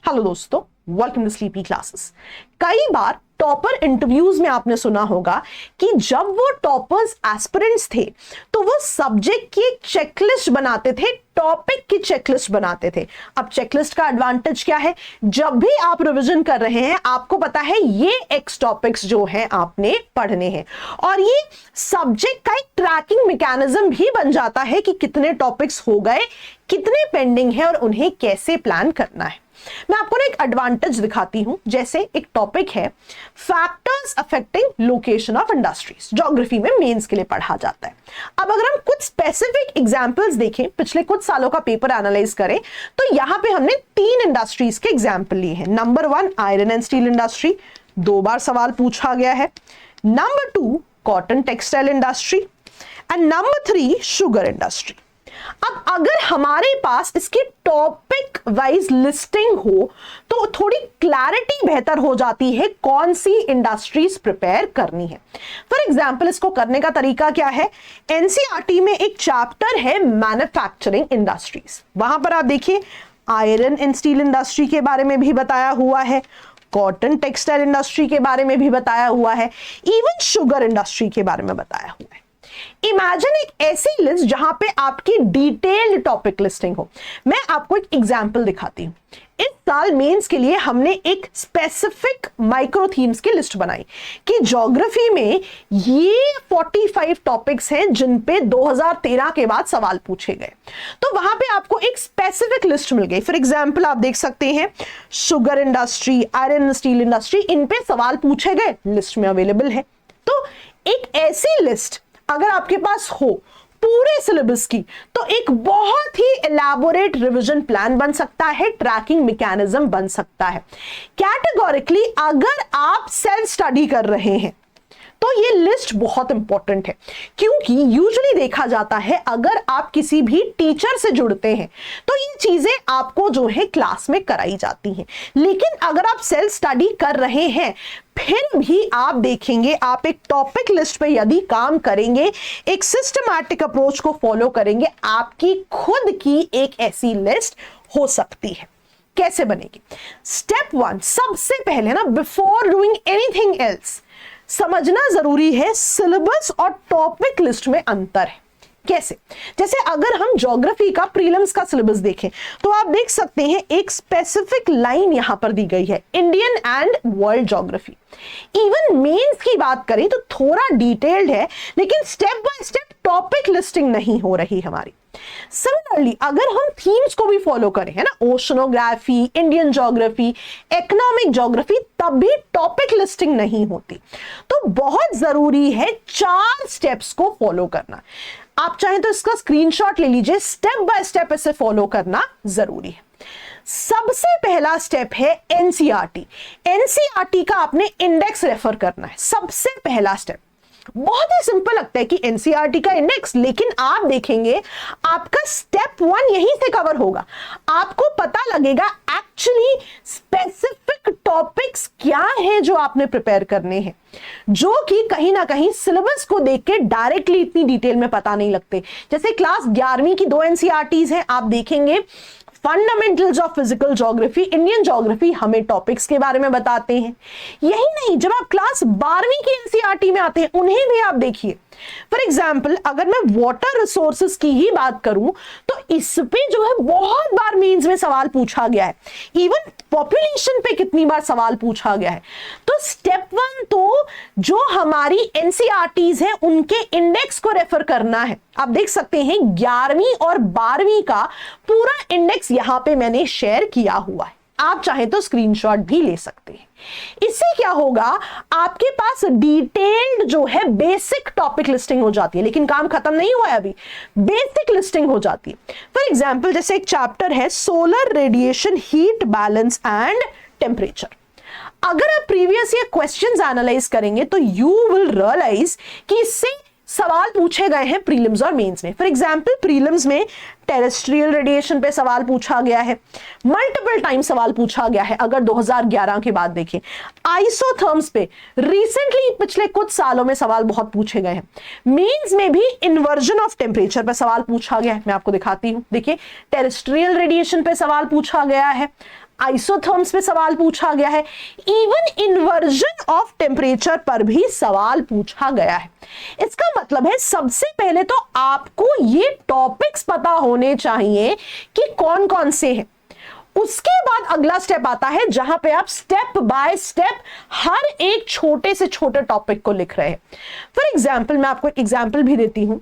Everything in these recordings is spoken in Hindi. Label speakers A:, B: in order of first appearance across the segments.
A: हेलो दोस्तों, वेलकम टू स्लीपी क्लासेस। कई बार टॉपर इंटरव्यूज में आपने सुना होगा कि जब वो टॉपर्स एस्पिरेंट्स थे तो वो सब्जेक्ट की एक चेकलिस्ट बनाते थे, टॉपिक की चेकलिस्ट बनाते थे। अब चेकलिस्ट का एडवांटेज क्या है? जब भी आप रिवीजन कर रहे हैं आपको पता है ये एक्स टॉपिक्स जो हैं आपने पढ़ने हैं, और ये सब्जेक्ट का एक ट्रैकिंग मैकेनिज्म भी बन जाता है कि कितने टॉपिक्स हो गए, कितने पेंडिंग है और उन्हें कैसे प्लान करना है। मैं आपको एक एडवांटेज दिखाती हूं। जैसे एक टॉपिक है factors affecting location of industries, geography में मेंस के लिए पढ़ा जाता है। अब अगर हम कुछ स्पेसिफिक एग्जांपल्स देखें, पिछले कुछ सालों का पेपर एनालाइज करें, तो यहां पे हमने 3 इंडस्ट्रीज के एग्जांपल लिए हैं। Number 1 iron and steel industry, 2 बार सवाल पूछा गया है। Number 2 cotton textile industry and number 3 sugar industry. अब अगर हमारे पास इसकी टॉपिक वाइज लिस्टिंग हो तो थोड़ी क्लैरिटी बेहतर हो जाती है कौन सी इंडस्ट्रीज प्रिपेयर करनी है। फॉर एग्जांपल इसको करने का तरीका क्या है? एनसीईआरटी में एक चैप्टर है मैन्युफैक्चरिंग इंडस्ट्रीज, वहां पर आप देखिए आयरन एंड स्टील इंडस्ट्री के बारे में भी बताया हुआ है, कॉटन टेक्सटाइल इंडस्ट्री के बारे में भी बताया हुआ है, इवन शुगर इंडस्ट्री के बारे में बताया हुआ है। इमेजिन एक ऐसी लिस्ट जहां पे आपकी डिटेल्ड टॉपिक लिस्टिंग हो। मैं आपको एक एग्जांपल दिखाती हूं। इस साल मेंस के लिए हमने एक स्पेसिफिक माइक्रो थीम्स की लिस्ट बनाई कि ज्योग्राफी में ये 45 टॉपिक्स हैं जिन पे 2013 के बाद सवाल पूछे गए। तो वहां पे आपको एक स्पेसिफिक लिस्ट मिल गई। फॉर एग्जांपल आप देख सकते हैं sugar industry, iron steel industry, इन पे सवाल पूछे गए, लिस्ट में अवेलेबल है। तो एक ऐसी लिस्ट अगर आपके पास हो पूरे सिलेबस की तो एक बहुत ही एलैबोरेट रिवीजन प्लान बन सकता है, ट्रैकिंग मैकेनिज्म बन सकता है। कैटेगोरिकली अगर आप सेल्फ स्टडी कर रहे हैं तो ये लिस्ट बहुत इंपॉर्टेंट है, क्योंकि यूजुअली देखा जाता है अगर आप किसी भी टीचर से जुड़ते हैं तो ये चीजें आपको जो है क्लास में कराई जाती हैं। लेकिन अगर आप सेल्फ स्टडी कर रहे हैं फिर भी आप देखेंगे, आप एक टॉपिक लिस्ट पे यदि काम करेंगे, एक सिस्टमैटिक अप्रोच को फॉलो करेंगे, आपकी खुद की एक ऐसी लिस्ट हो सकती है। कैसे बनेगी? स्टेप 1 सबसे पहले ना, बिफोर डूइंग एनीथिंग एल्स, समझना जरूरी है सिलेबस और टॉपिक लिस्ट में अंतर है। कैसे? जैसे अगर हम ज्योग्राफी का प्रीलिम्स का सिलेबस देखें तो आप देख सकते हैं एक स्पेसिफिक लाइन यहां पर दी गई है, Indian and world geography. Even mains की बात करें तो थोड़ा डिटेल्ड है, लेकिन step by step topic listing नहीं हो रही हमारी। सिमिलरली अगर हम थीम्स को भी फॉलो करें, है ना, oceanography, Indian geography, economic geography, तब भी टॉपिक लिस्टिंग नहीं होती। तो बहुत जरूरी है 4 स्टेप्स को फॉलो करना। आप चाहें तो इसका स्क्रीनशॉट ले लीजिए, स्टेप बाय स्टेप इसे फॉलो करना जरूरी है। सबसे पहला स्टेप है एनसीईआरटी। एनसीईआरटी का आपने इंडेक्स रेफर करना है, सबसे पहला स्टेप। बहुत ही सिंपल लगता है कि एनसीईआरटी का इंडेक्स, लेकिन आप देखेंगे आपका स्टेप 1 यहीं से कवर होगा। आपको पता लगेगा एक्चुअली स्पेसिफिक टॉपिक्स क्या है जो आपने प्रिपेयर करने हैं, जो कि कहीं ना कहीं सिलेबस को देख के डायरेक्टली इतनी डिटेल में पता नहीं लगते। जैसे क्लास 11वीं की 2 एनसीईआरटीज हैं, आप देखेंगे fundamentals of physical geography, Indian geography हमें टॉपिक्स के बारे में बताते हैं। यही नहीं, जब आप क्लास 12वीं की एनसीईआरटी में आते हैं उन्हें भी आप देखिए। फॉर एग्जाम्पल अगर मैं वाटर रिसोर्सेज की ही बात करूं तो इस पे जो है बहुत बार मेंस में सवाल पूछा गया है, इवन पॉपुलेशन पे कितनी बार सवाल पूछा गया है। तो स्टेप 1 तो जो हमारी एनसीईआरटीज है उनके इंडेक्स को रेफर करना है। आप देख सकते हैं 11वीं और 12वीं का पूरा इंडेक्स यहां पे मैंने शेयर किया हुआ है, आप चाहें तो स्क्रीनशॉट भी ले सकते हैं। इससे क्या होगा, आपके पास डिटेल्ड जो है बेसिक टॉपिक लिस्टिंग हो जाती है। लेकिन काम खत्म नहीं हुआ है, अभी बेसिक लिस्टिंग हो जाती है। फॉर एग्जांपल जैसे एक चैप्टर है solar radiation, heat balance and temperature. अगर आप प्रीवियस ईयर क्वेश्चंस एनालाइज करेंगे तो यू विल रियलाइज कि इससे सवाल पूछे गए हैं प्रीलिम्स और मेंस में। फॉर एग्जांपल प्रीलिम्स में टेरेस्ट्रियल रेडिएशन पे सवाल पूछा गया है, मल्टीपल टाइम सवाल पूछा गया है। अगर 2011 के बाद देखें, आइसोथर्म्स पे रिसेंटली पिछले कुछ सालों में सवाल बहुत पूछे गए हैं। मेंस में भी इन्वर्जन ऑफ टेम्परेचर पे सवाल पूछा गया है, मैं आपको दिखाती हूं। देखिए टेरेस्ट्रियल रेडिएशन पे सवाल पूछा गया है, आइसोथर्म्स पे सवाल पूछा गया है, इवन इन्वर्जन ऑफ टेम्परेचर पर भी सवाल पूछा गया है। इसका मतलब है सबसे पहले तो आपको ये टॉपिक्स पता होने चाहिए कि कौन कौन से हैं। उसके बाद अगला स्टेप आता है जहां पे आप स्टेप बाय स्टेप हर एक छोटे से छोटे टॉपिक को लिख रहे हैं। फॉर एग्जाम्पल मैं आपको एक एग्जाम्पल भी देती हूं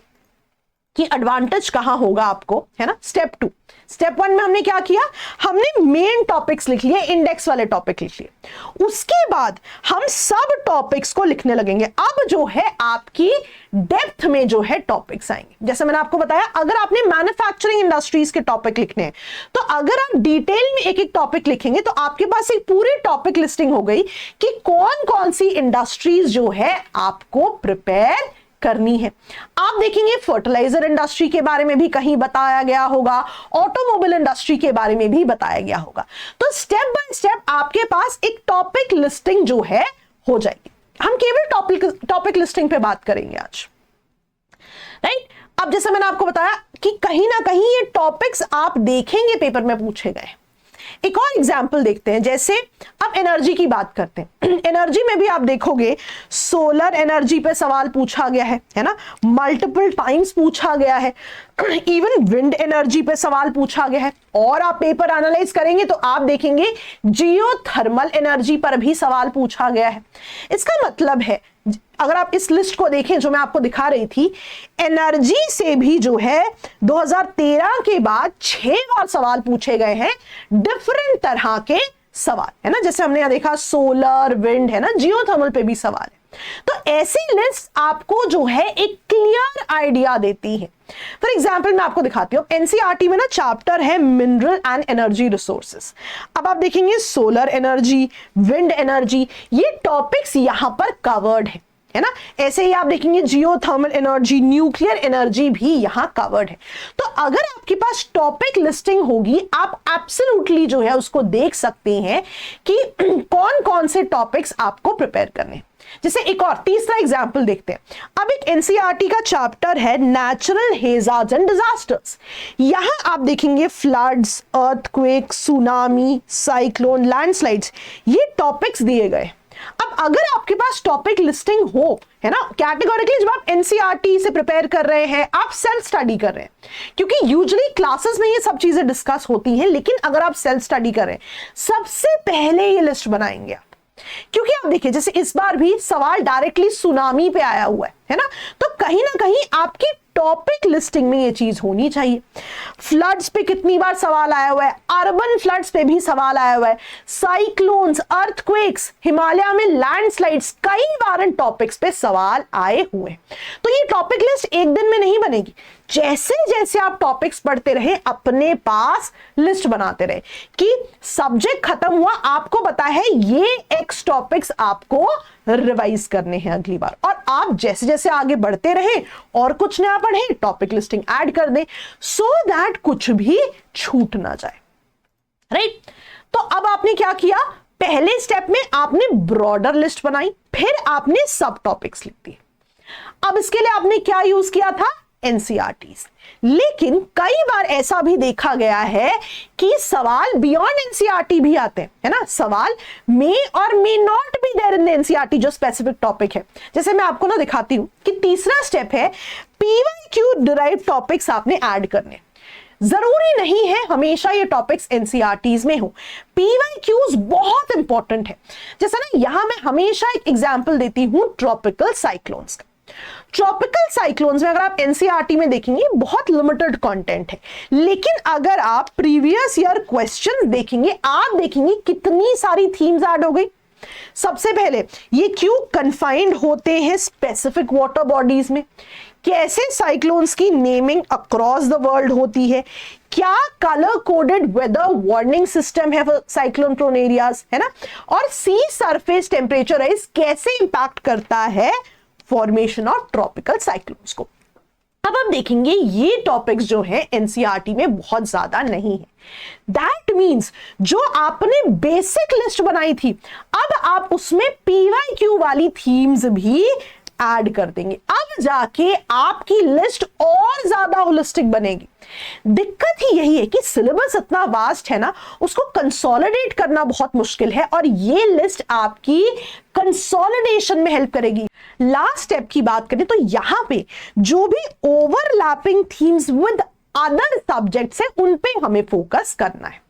A: कि एडवांटेज कहां होगा आपको, है ना। स्टेप 2, स्टेप 1 में हमने क्या किया, हमने मेन टॉपिक्स लिख लिए, इंडेक्स वाले टॉपिक लिख लिए। उसके बाद हम सब टॉपिक्स को लिखने लगेंगे। अब जो है आपकी डेप्थ में जो है टॉपिक्स आएंगे। जैसे मैंने आपको बताया, अगर आपने मैन्युफैक्चरिंग इंडस्ट्रीज के टॉपिक लिखने हैं तो अगर आप डिटेल में एक एक टॉपिक लिखेंगे तो आपके पास एक पूरी टॉपिक लिस्टिंग हो गई कि कौन कौन सी इंडस्ट्रीज जो है आपको प्रिपेयर करनी है। आप देखेंगे फर्टिलाइजर इंडस्ट्री के बारे में भी कहीं बताया गया होगा, ऑटोमोबाइल इंडस्ट्री के बारे में भी बताया गया होगा। तो स्टेप बाय स्टेप आपके पास एक टॉपिक लिस्टिंग जो है हो जाएगी। हम केवल टॉपिक लिस्टिंग पे बात करेंगे आज, राइट। अब जैसे मैंने आपको बताया कि कहीं ना कहीं ये टॉपिक्स आप देखेंगे पेपर में पूछे गए। एक और एग्जाम्पल देखते हैं, जैसे अब एनर्जी की बात करते हैं। एनर्जी में भी आप देखोगे सोलर एनर्जी पे सवाल पूछा गया है ना, मल्टीपल टाइम्स पूछा गया है। इवन विंड एनर्जी पे सवाल पूछा गया है। और आप पेपर एनालाइज करेंगे तो आप देखेंगे जियोथर्मल एनर्जी पर भी सवाल पूछा गया है। इसका मतलब है अगर आप इस लिस्ट को देखें जो मैं आपको दिखा रही थी, एनर्जी से भी जो है 2013 के बाद 6 बार सवाल पूछे गए हैं, डिफरेंट तरह के सवाल, है ना। जैसे हमने यहां देखा सोलर, विंड, है ना, जियोथर्मल पे भी सवाल है। तो ऐसी लिस्ट आपको जो है एक क्लियर आइडिया देती है। फॉर एग्जाम्पल मैं आपको दिखाती हूं, एनसीईआरटी में ना चैप्टर है मिनरल एंड एनर्जी रिसोर्सेस। अब आप देखेंगे सोलर एनर्जी, विंड एनर्जी, ये टॉपिक्स यहां पर कवर्ड है ना। ऐसे ही आप देखेंगे जियोथर्मल एनर्जी, न्यूक्लियर एनर्जी भी यहां कवर्ड है। तो अगर आपके पास टॉपिक लिस्टिंग होगी, आप एब्सोल्युटली जो है उसको देख सकते हैं कि कौन कौन से टॉपिक्स आपको प्रिपेयर करने। जैसे एक और तीसरा एग्जाम्पल देखते हैं। अब एक एनसीईआरटी का चैप्टर है नेचुरल हैजार्ड्स एंड डिजास्टर्स। यहां आप देखेंगे floods, earthquake, tsunami, cyclone, landslides, ये टॉपिक्स दिए गए। अब अगर आपके पास टॉपिक लिस्टिंग हो, है ना, कैटेगोरिकली जब आप एनसीईआरटी से प्रिपेयर कर रहे हैं, आप सेल्फ स्टडी कर रहे हैं, क्योंकि यूजुअली क्लासेस में ये सब चीजें डिस्कस होती हैं, लेकिन अगर आप सेल्फ स्टडी कर रहे हैं, सबसे पहले ये लिस्ट बनाएंगे आप। क्योंकि आप देखिए जैसे इस बार भी सवाल डायरेक्टली सुनामी पे आया हुआ है ना, तो कहीं ना कहीं आपकी टॉपिक लिस्टिंग में ये चीज होनी चाहिए। फ्लड्स पे कितनी बार सवाल आया हुआ है, अर्बन फ्लड्स पे भी सवाल आया हुआ है, साइक्लोन्स, अर्थक्वेक्स, हिमालय में लैंडस्लाइड्स, कई बार इन टॉपिक्स पे सवाल आए हुए हैं। तो ये टॉपिक लिस्ट एक दिन में नहीं बनेगी, जैसे जैसे आप टॉपिक्स पढ़ते रहे अपने पास लिस्ट बनाते रहे कि सब्जेक्ट खत्म हुआ, आपको पता है ये एक्स टॉपिक्स आपको रिवाइज करने हैं अगली बार, और आप जैसे जैसे आगे बढ़ते रहे और कुछ नया पढ़े, टॉपिक लिस्टिंग ऐड कर दें सो दैट कुछ भी छूट ना जाए, राइट। तो अब आपने क्या किया, पहले स्टेप में आपने ब्रॉडर लिस्ट बनाई, फिर आपने सब टॉपिक्स लिख दिए। अब इसके लिए आपने क्या यूज किया था, एनसीईआरटीज। लेकिन कई बार ऐसा भी देखा गया है कि सवाल बियॉन्ड एनसीईआरटी भी आते हैं, है ना। सवाल मे और may not be there in the NCERT, जो स्पेसिफिक टॉपिक है। जैसे मैं आपको ना दिखाती हूं कि तीसरा स्टेप है पीवाईक्यू डिराइव टॉपिक्स आपने ऐड करने। जरूरी नहीं है हमेशा ये टॉपिक्स एनसीईआरटीज में हो, पीवाईक्यूज बहुत इंपॉर्टेंट है। जैसा ना यहां मैं हमेशा एक एग्जांपल देती हूं ट्रॉपिकल साइक्लोन्स का। ट्रॉपिकल साइक्लोन्स में अगर आप एनसीईआरटी में देखेंगे बहुत लिमिटेड कंटेंट है, लेकिन अगर आप प्रीवियस ईयर क्वेश्चन देखेंगे, आप देखेंगे कितनी सारी थीम्स ऐड हो गई। सबसे पहले ये क्यों कन्फाइंड होते हैं स्पेसिफिक वाटर बॉडीज में, कैसे साइक्लोन्स की नेमिंग अक्रॉस द वर्ल्ड होती है, क्या colour coded weather warning system है साइक्लोन प्रोन एरियाज, है ना, और सी सरफेस टेम्परेचर राइज कैसे इंपैक्ट करता है फॉर्मेशन ऑफ ट्रॉपिकल साइक्लोन्स को। अब आप देखेंगे ये टॉपिक्स जो है एनसीईआरटी में बहुत ज्यादा नहीं है। दैट मींस जो आपने बेसिक लिस्ट बनाई थी, अब आप उसमें पीवाईक्यू वाली थीम्स भी ऐड कर देंगे। अब जाके आपकी लिस्ट और ज्यादा होलिस्टिक बनेगी। दिक्कत ही यही है कि सिलेबस इतना वास्ट है ना, उसको कंसोलिडेट करना बहुत मुश्किल है, और ये लिस्ट आपकी कंसोलिडेशन में हेल्प करेगी। लास्ट स्टेप की बात करें तो यहां पे जो भी overlapping themes with other subjects है उन पे हमें फोकस करना है।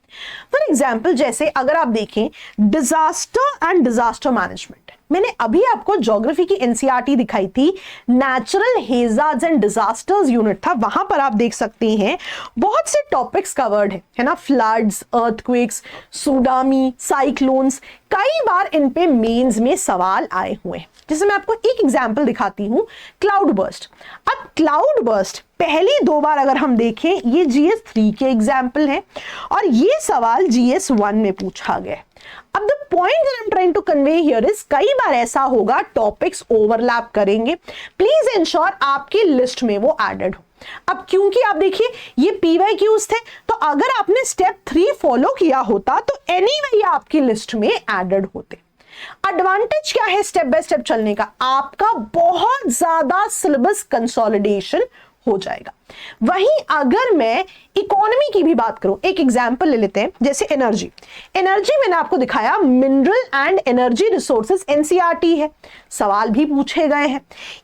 A: फॉर एग्जाम्पल, जैसे अगर आप देखें डिजास्टर एंड डिजास्टर मैनेजमेंट, मैंने अभी आपको ज्योग्राफी की एनसीईआरटी दिखाई थी, natural hazards and disasters unit था, वहां पर आप देख सकते हैं बहुत से टॉपिक्स कवर्ड है ना, फ्लड्स, अर्थक्वेक्स, सुनामी, साइक्लोन्स, कई बार इन पे मेंस में सवाल आए हुए हैं। जैसे मैं आपको एक एग्जांपल दिखाती हूं, क्लाउड बर्स्ट। अब क्लाउड बर्स्ट पहली दो बार अगर हम देखें, ये जीएस 3 के एग्जाम्पल हैं और ये सवाल जीएस 1 में पूछा गया। अब the point I am trying to convey here is, कई बार ऐसा होगा टॉपिक्स ओवरलैप करेंगे, प्लीज इंश्योर आपकी लिस्ट में वो एडेड हो। अब क्योंकि आप देखिए ये पीवाईक्यूज थे, तो अगर आपने स्टेप 3 फॉलो किया होता तो एनीवे ये आपकी लिस्ट में एडेड होते। एडवांटेज क्या है स्टेप बाय स्टेप चलने का? आपका बहुत ज्यादा सिलेबस कंसोलिडेशन हो जाएगा। वहीं अगर मैं इकोनॉमी की भी बात करूं, एक एग्जांपल ले लेते हैं, जैसे एनर्जी। एनर्जी मैंने आपको दिखाया mineral and energy resources NCERT है, सवाल भी पूछे गए हैं।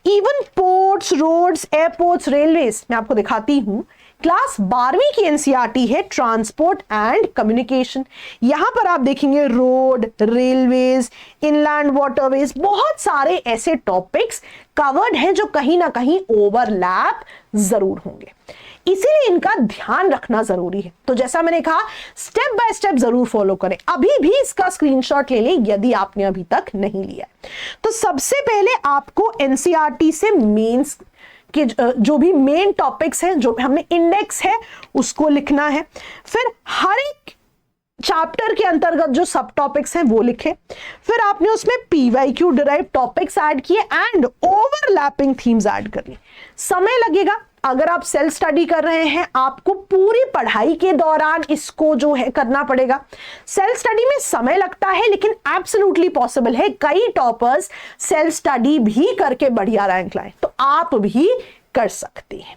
A: Even ports, roads, airports, railways मैं आपको दिखाती हूं, क्लास 12वीं की एनसीईआरटी है ट्रांसपोर्ट एंड कम्युनिकेशन। यहां पर आप देखेंगे रोड, रेलवेज, इनलैंड वाटरवेज, बहुत सारे ऐसे टॉपिक्स कवर्ड हैं जो कहीं ना कहीं ओवरलैप जरूर होंगे, इसीलिए इनका ध्यान रखना जरूरी है। तो जैसा मैंने कहा स्टेप बाय स्टेप जरूर फॉलो करें। अभी भी इसका स्क्रीनशॉट ले लें यदि आपने अभी तक नहीं लिया है। तो सबसे पहले आपको एनसीईआरटी से मेंस कि जो भी मेन टॉपिक्स हैं, जो हमने इंडेक्स है उसको लिखना है। फिर हर एक चैप्टर के अंतर्गत जो सब टॉपिक्स हैं वो लिखें। फिर आपने उसमें पीवाईक्यू डिराइव टॉपिक्स ऐड किए एंड ओवरलैपिंग थीम्स ऐड कर ली। समय लगेगा, अगर आप सेल्फ स्टडी कर रहे हैं आपको पूरी पढ़ाई के दौरान इसको जो है करना पड़ेगा। सेल्फ स्टडी में समय लगता है लेकिन एब्सोल्युटली पॉसिबल है, कई टॉपर्स सेल्फ स्टडी भी करके बढ़िया रैंक लाए, तो आप भी कर सकते हैं।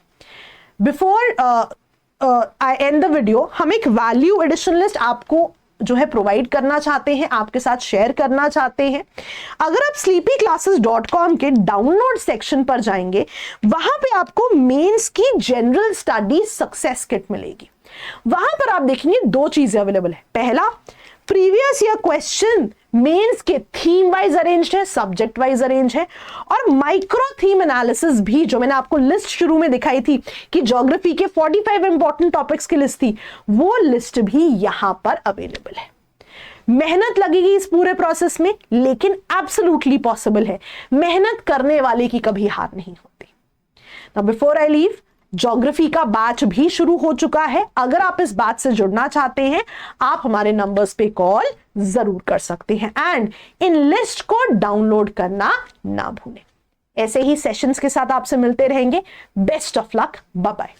A: Before I and the video, हम एक वैल्यू एडिशन लिस्ट आपको जो है प्रोवाइड करना चाहते हैं, आपके साथ शेयर करना चाहते हैं। अगर आप sleepyclasses.com के डाउनलोड सेक्शन पर जाएंगे, वहां पे आपको मेंस की जनरल स्टडी सक्सेस किट मिलेगी। वहां पर आप देखेंगे दो चीजें अवेलेबल है। पहला, प्रीवियस ईयर क्वेश्चन मेंस के थीम वाइज अरेंज्ड है, सब्जेक्ट वाइज अरेंज है, और माइक्रो थीम एनालिसिस भी, जो मैंने आपको लिस्ट शुरू में दिखाई थी कि ज्योग्राफी के 45 इंपॉर्टेंट टॉपिक्स की लिस्ट थी, वो लिस्ट भी यहां पर अवेलेबल है। मेहनत लगेगी इस पूरे प्रोसेस में, लेकिन एब्सोल्युटली पॉसिबल है। मेहनत करने वाले की कभी हार नहीं होती। Now before I leave, geography का बैच भी शुरू हो चुका है। अगर आप इस बैच से जुड़ना चाहते हैं, आप हमारे नंबर्स पे कॉल जरूर कर सकते हैं एंड इन लिस्ट को डाउनलोड करना ना भूलें। ऐसे ही सेशंस के साथ आपसे मिलते रहेंगे। Best of luck, bye bye.